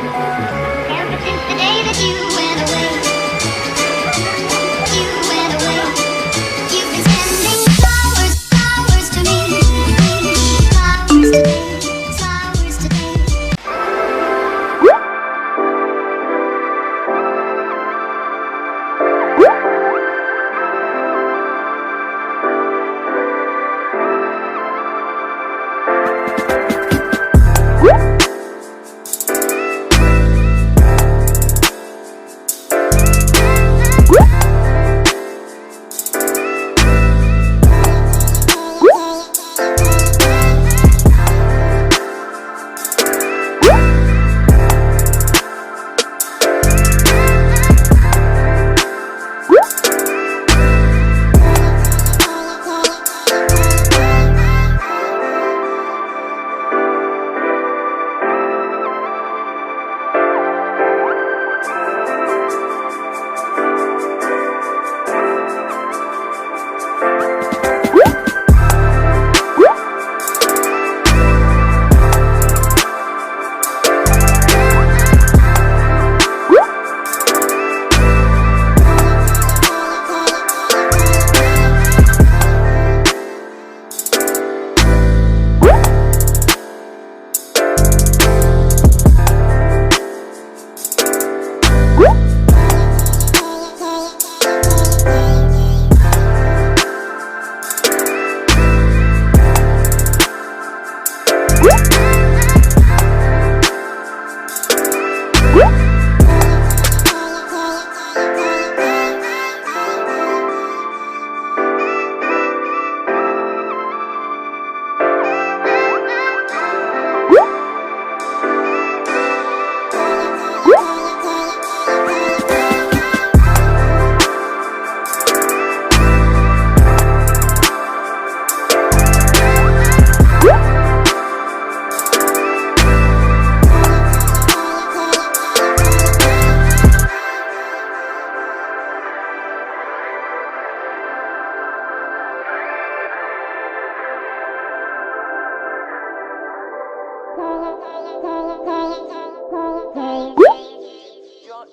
Ever since the day that you went away, you've been sending flowers, flowers to me, flowers today, flowers today.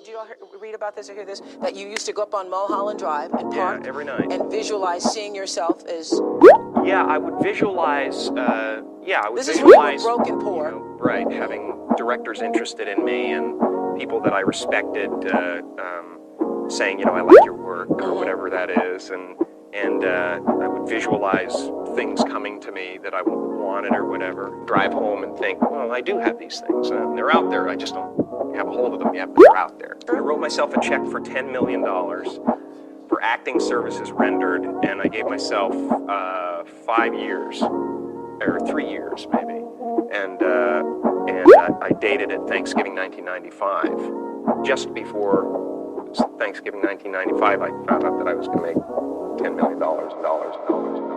Do you all read about this or hear this? That you used to go up on Mulholland Drive and park every night and visualize seeing yourself as... Yeah, I would visualize, This is when you were broke and poor. You know, right, having directors interested in me and people that I respected saying, you know, I like your work or whatever that is, and I would visualize things coming to me that I wanted or whatever. Drive home and think, well, I do have these things. They're out there. I just don't have a hold of them yet, but they're out there. I wrote myself a check for $10 million for acting services rendered, and I gave myself 5 years, or 3 years maybe, and I dated it Thanksgiving 1995. Just before Thanksgiving 1995, I found out that I was going to make $10 million and dollars.